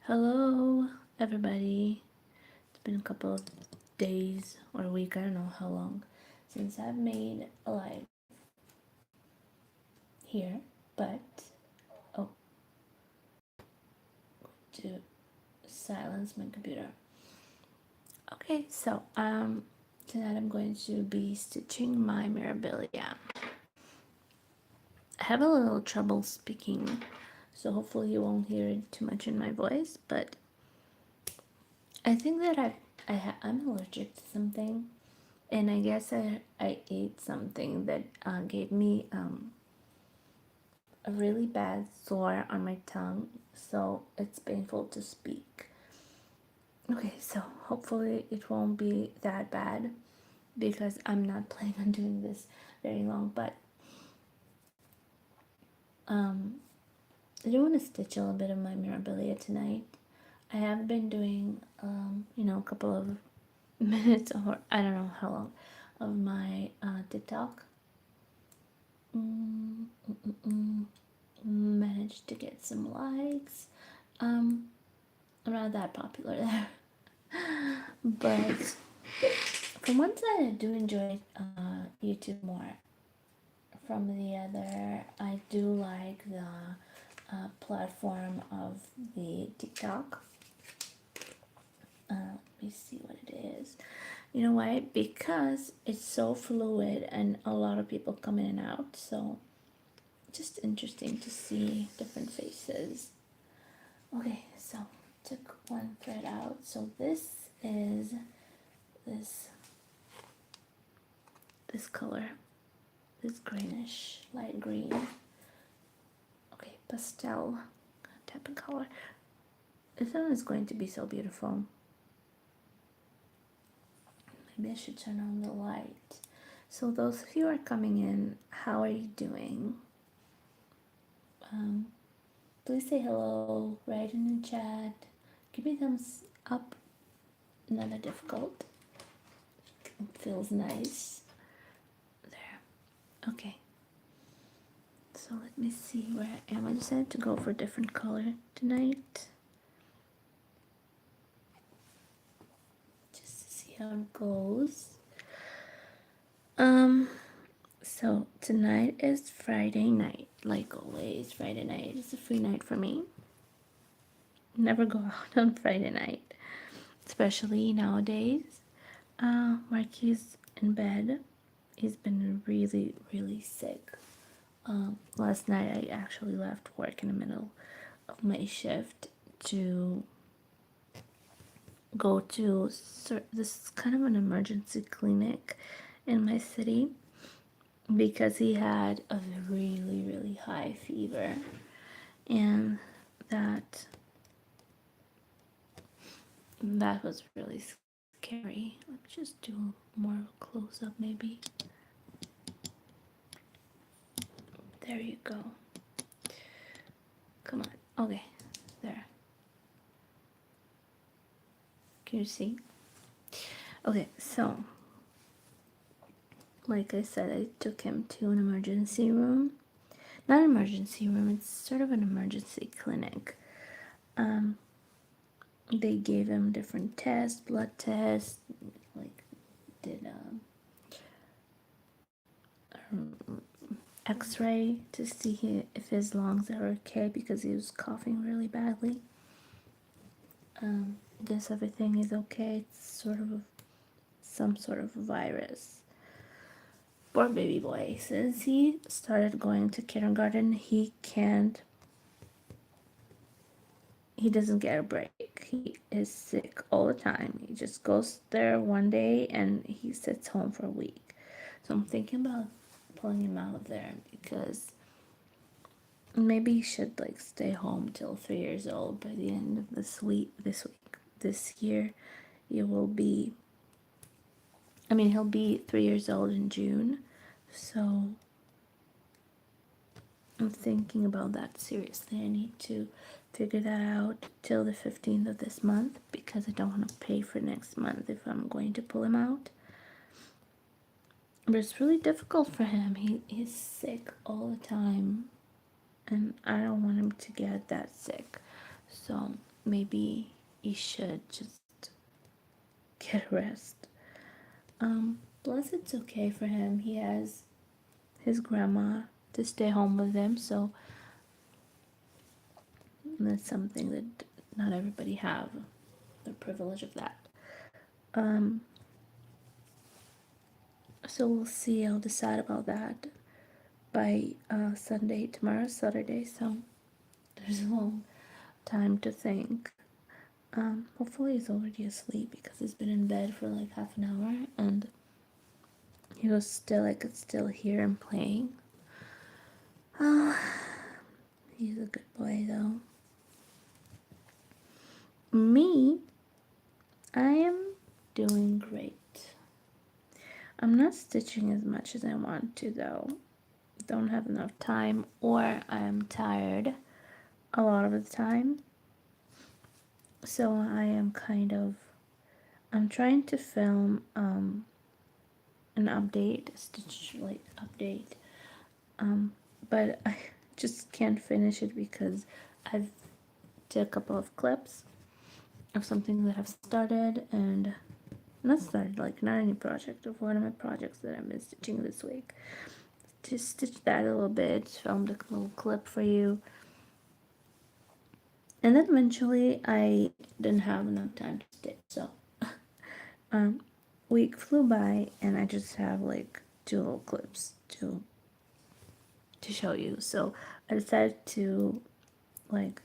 Hello, everybody. It's been a couple of days or a week, I don't know how long, since I've made a live here, but oh, to silence my computer. Okay, so tonight I'm going to be stitching my Mirabilia. I have a little trouble speaking, so hopefully you won't hear it too much in my voice, but I think that I'm allergic to something, and I guess I ate something that gave me a really bad sore on my tongue, so it's painful to speak. Okay, so hopefully it won't be that bad because I'm not planning on doing this very long, but I do want to stitch a little bit of my Mirabilia tonight. I have been doing, a couple of minutes or I don't know how long of my TikTok. Managed to get some likes. I'm not that popular there. But from one side, I do enjoy YouTube more. From the other, I do like the platform of the TikTok. Let me see what it is. You know why? Because it's so fluid and a lot of people come in and out. So just interesting to see different faces. Okay, so took one thread out. So this is this color, this greenish, light green. Okay, pastel type of color. This one is going to be so beautiful. Maybe I should turn on the light. So those of you who are coming in, how are you doing? Please say hello, write in the chat, give me thumbs up, not that difficult. It feels nice. There. Okay. So let me see where I am. I decided to go for a different color tonight. Just to see how it goes. So tonight is Friday night. Like always, Friday night is a free night for me. Never go out on Friday night. Especially nowadays. Marky's in bed. He's been really, really sick. Last night I actually left work in the middle of my shift to go to this kind of an emergency clinic in my city because he had a really, really high fever, and that was really scary. Let's just do more close up maybe. There you go. Come on. Okay, there. Can you see? Okay, so like I said, I took him to an emergency room. Not an emergency room, it's sort of an emergency clinic. They gave him different tests, blood tests, like did x-ray to see if his lungs are okay because he was coughing really badly. I guess everything is okay. It's sort of some sort of virus. Poor baby boy. Since he started going to kindergarten, he doesn't get a break. He is sick all the time. He just goes there one day and he sits home for a week. So I'm thinking about pulling him out of there because maybe he should like stay home till 3 years old. By the end of this year, he'll be 3 years old in June. So I'm thinking about that seriously. I need to figure that out till the 15th of this month because I don't want to pay for next month if I'm going to pull him out. But it's really difficult for him. He's sick all the time and I don't want him to get that sick. So maybe you should just get a rest. Plus it's okay for him. He has his grandma to stay home with him, so that's something that not everybody have the privilege of that. So we'll see. I'll decide about that by Sunday. Tomorrow's Saturday, so there's a long time to think. Hopefully he's already asleep because he's been in bed for like half an hour, and he was still, I could still hear him playing. Oh, he's a good boy though. Me, I am doing great. I'm not stitching as much as I want to though. Don't have enough time, or I'm tired a lot of the time. So I am I'm trying to film an update, a stitch like update. But I just can't finish it because I've did a couple of clips of something that I've started, and not started, like not any project, of one of my projects that I've been stitching this week. Just stitch that a little bit, filmed a little clip for you. And then eventually I didn't have enough time to stitch, so week flew by and I just have like 2 little clips to show you. So I decided to like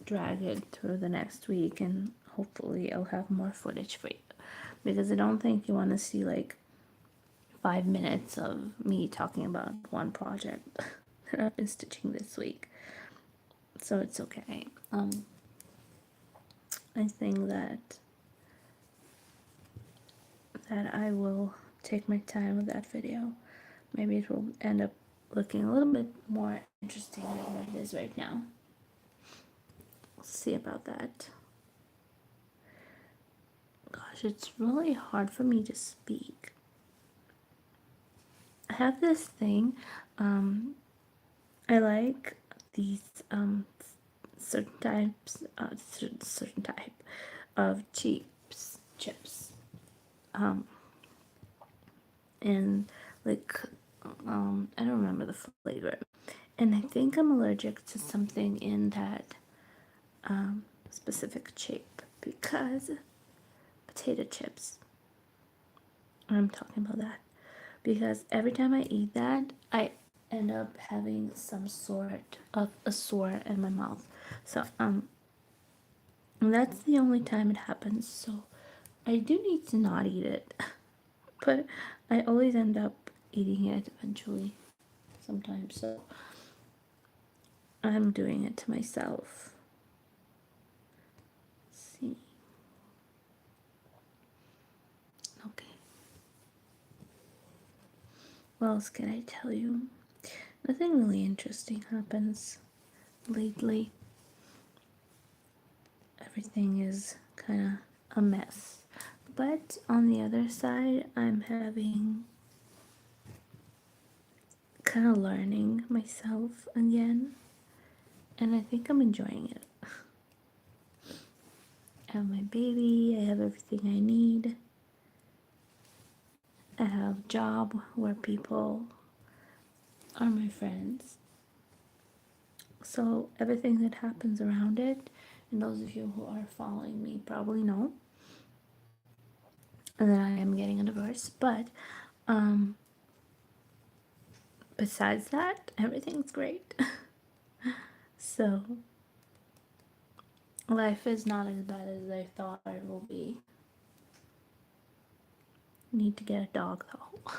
drag it through the next week, and hopefully I'll have more footage for you, because I don't think you want to see like 5 minutes of me talking about one project that I've been stitching this week. So it's okay. I think that I will take my time with that video. Maybe it will end up looking a little bit more interesting than what it is right now. We'll see about that. Gosh, it's really hard for me to speak. I have this thing. I like these certain type of chips. And like I don't remember the flavor, and I think I'm allergic to something in that specific chip, because potato chips. I'm talking about that because every time I eat that, I end up having some sort of a sore in my mouth. So and that's the only time it happens. So I do need to not eat it, but I always end up eating it eventually sometimes. So I'm doing it to myself. Let's see. Okay. What else can I tell you? Nothing really interesting happens lately. Everything is kind of a mess. But on the other side, I'm having kind of learning myself again, and I think I'm enjoying it. I have my baby, I have everything I need. I have a job where people are my friends. So everything that happens around it, and those of you who are following me probably know that I am getting a divorce, but besides that, everything's great. So life is not as bad as I thought it will be. Need to get a dog though.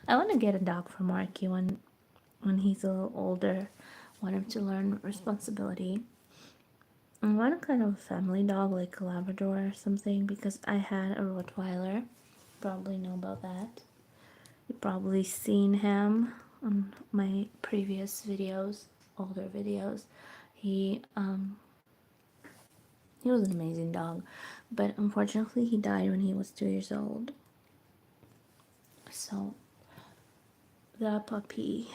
I want to get a dog for Marky when he's a little older. I want him to learn responsibility. I want a kind of family dog, like a Labrador or something, because I had a Rottweiler. Probably know about that. You've probably seen him on my previous videos, older videos. He was an amazing dog, but unfortunately he died when he was 2 years old. So that puppy,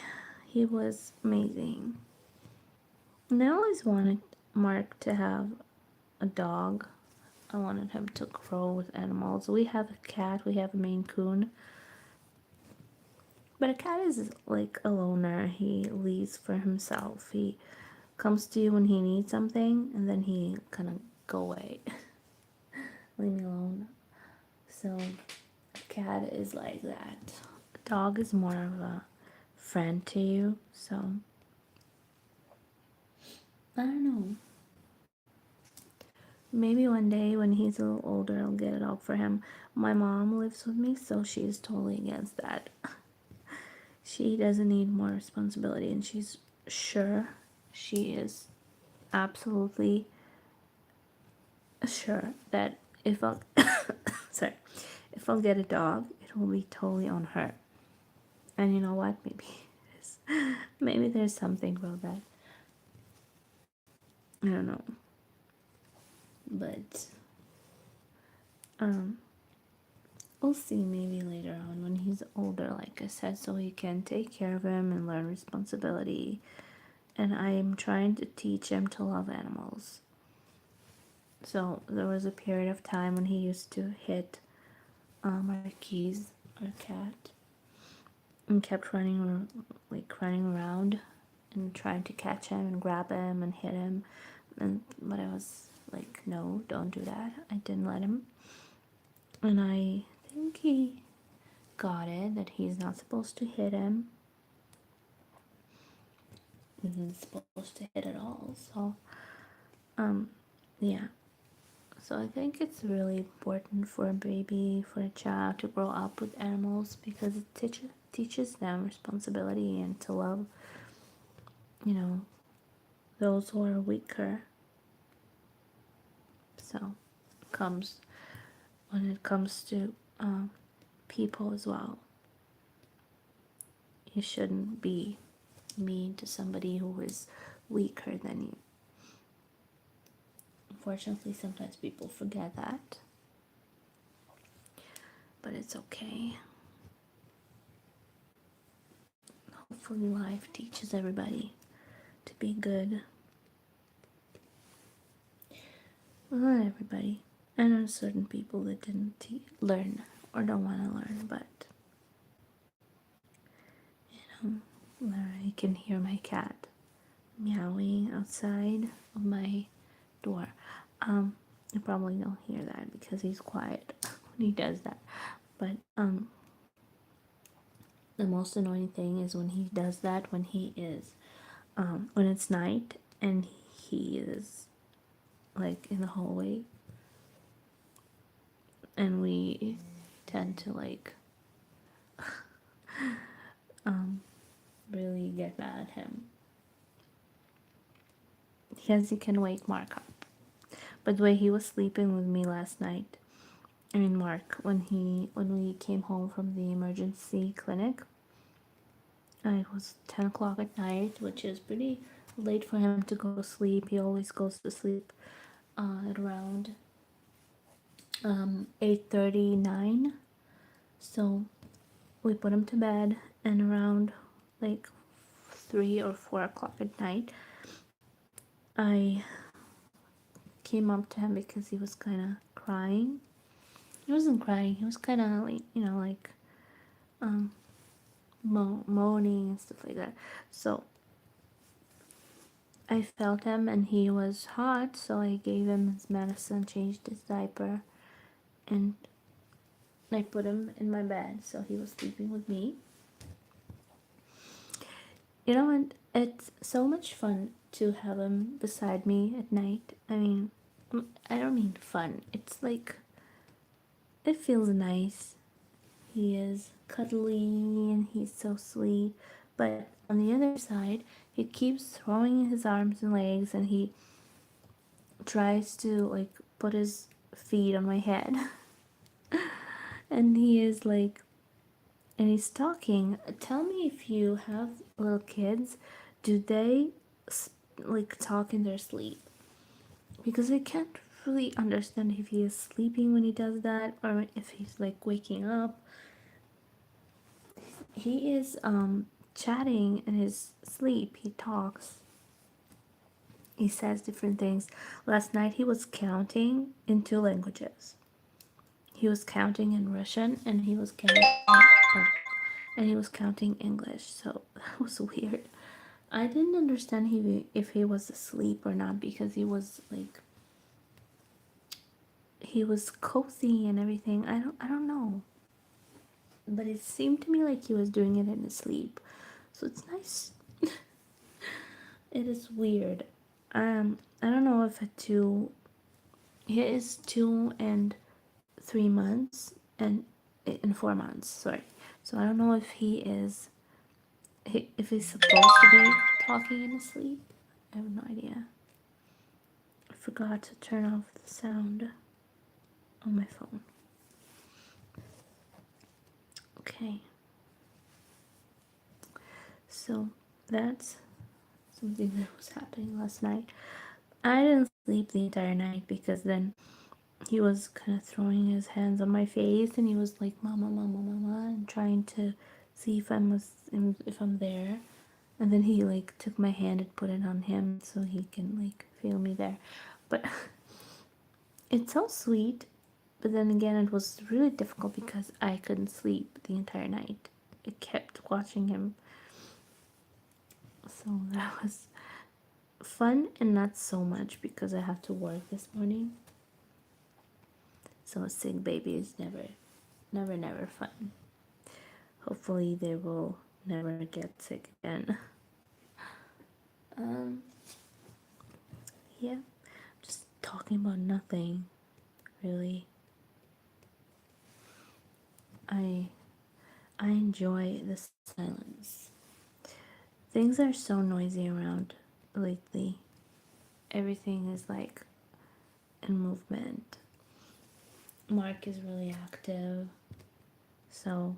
he was amazing. And I always wanted Mark to have a dog. I wanted him to grow with animals. We have a cat, we have a Maine Coon. But a cat is like a loner. He leaves for himself. He comes to you when he needs something and then he kind of go away. Leave me alone. So a cat is like that. A dog is more of a friend to you. So I don't know. Maybe one day when he's a little older, I'll get a dog for him. My mom lives with me, so she's totally against that. She doesn't need more responsibility, and she's sure, she is absolutely sure that if I'll sorry, if I'll get a dog, it will be totally on her. And you know what? Maybe there's something about that. I don't know, but um, we'll see maybe later on when he's older, like I said, so he can take care of him and learn responsibility. And I'm trying to teach him to love animals. So there was a period of time when he used to hit our keys, our cat, and kept running around and trying to catch him and grab him and hit him. But I was like, no, don't do that. I didn't let him. And I think he got it that he's not supposed to hit him. He isn't supposed to hit at all. So, yeah. So I think it's really important for a baby, for a child to grow up with animals because it teaches them responsibility and to love, you know, those who are weaker. So comes when it comes to people as well. You shouldn't be mean to somebody who is weaker than you. Unfortunately, sometimes people forget that, but it's okay. Hopefully, life teaches everybody to be good. Well, not everybody. I know certain people that didn't learn or don't want to learn, but I can hear my cat meowing outside of my door. You probably don't hear that because he's quiet when he does that. But the most annoying thing is when he does that when it's night and he is like in the hallway and we tend to like really get mad at him because he can wake Mark up. But the way he was sleeping with me last night, I mean Mark, when we came home from the emergency clinic, it was 10 o'clock at night, which is pretty late for him to go to sleep. He always goes to sleep at around 8:39. So we put him to bed, and around like 3 or 4 o'clock at night, I came up to him because he was kind of crying. He wasn't crying. He was kind of like, moaning and stuff like that. So I felt him and he was hot, so I gave him his medicine, changed his diaper, and I put him in my bed, so he was sleeping with me. You know, and it's so much fun to have him beside me at night. I mean, I don't mean fun. It's like, it feels nice. He is cuddly and he's so sweet. But on the other side, he keeps throwing his arms and legs and he tries to like put his feet on my head. And he is like, and he's talking. Tell me if you have little kids, do they like talk in their sleep? Because I can't really understand if he is sleeping when he does that or if he's like waking up. He is chatting in his sleep. He talks. He says different things. Last night he was counting in two languages. He was counting in Russian and he was counting English. So that was weird. I didn't understand if he was asleep or not, because he was cozy and everything. I don't know. But it seemed to me like he was doing it in his sleep. So it's nice. It is weird. I don't know if he is 2 and 3 months and in 4 months, sorry. So I don't know if if he's supposed to be talking in his sleep. I have no idea. I forgot to turn off the sound on my phone. Okay. So that's something that was happening last night. I didn't sleep the entire night because then he was kind of throwing his hands on my face and he was like, "Mama, mama, mama," and trying to see if I'm there. And then he like took my hand and put it on him so he can like feel me there. But it's so sweet. But then again, it was really difficult because I couldn't sleep the entire night. I kept watching him. So that was fun and not so much because I have to work this morning. So a sick baby is never fun. Hopefully they will never get sick again. Um, yeah, just talking about nothing, really. I enjoy the silence. Things are so noisy around lately. Everything is like in movement. Mark is really active. So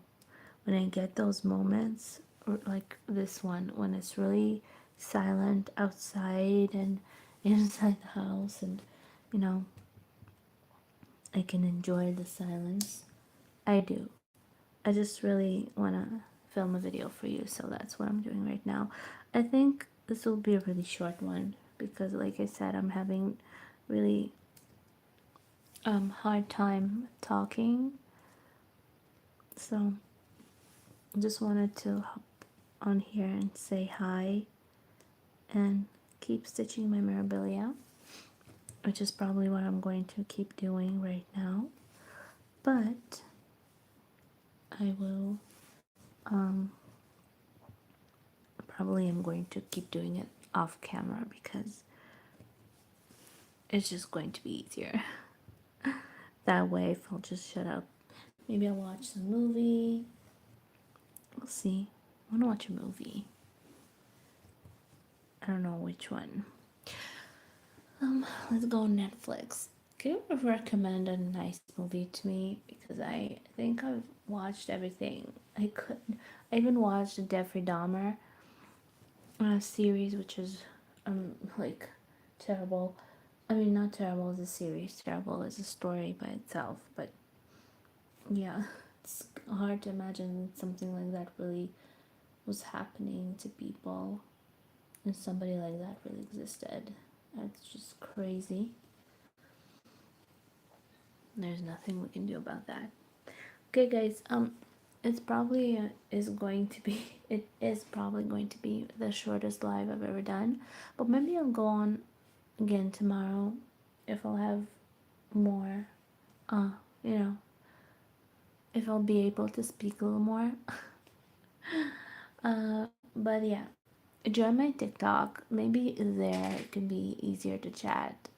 when I get those moments, or like this one, when it's really silent outside and inside the house, and you know, I can enjoy the silence, I do. I just really want to film a video for you, so that's what I'm doing right now. I think this will be a really short one because, like I said, I'm having really hard time talking. So I just wanted to hop on here and say hi and keep stitching my Mirabilia, which is probably what I'm going to keep doing right now. But I will probably am going to keep doing it off camera because it's just going to be easier. That way, if I'll just shut up, maybe I'll watch some movie. We'll see. I want to watch a movie. I don't know which one. Let's go on Netflix. Can you recommend a nice movie to me? Because I think I've watched everything I could. I even watched the Jeffrey Dahmer series, which is like terrible. I mean, not terrible as a series, terrible as a story by itself. But yeah, it's hard to imagine something like that really was happening to people, and somebody like that really existed. That's just crazy. There's nothing we can do about that. Okay, guys. It's probably it is probably going to be the shortest live I've ever done, but maybe I'll go on again tomorrow if I'll have more. You know, if I'll be able to speak a little more. But yeah, join my TikTok. Maybe there it can be easier to chat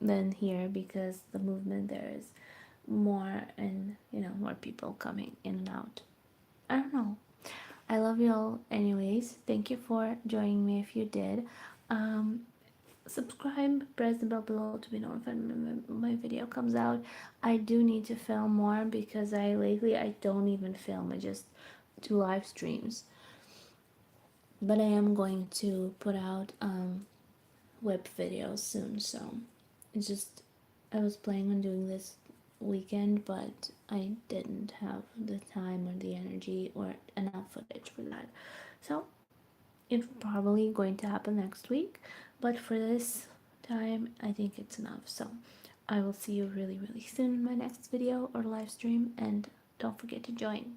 than here because the movement there is more, and more people coming in and out. I don't know. I love you all anyways. Thank you for joining me if you did. Subscribe, press the bell below to be notified when my video comes out. I do need to film more because I don't even film. I just do live streams. But I am going to put out web videos soon, so it's just I was planning on doing this weekend, but I didn't have the time or the energy or enough footage for that. So it's probably going to happen next week, but for this time, I think it's enough. So I will see you really, really soon in my next video or live stream, and don't forget to join.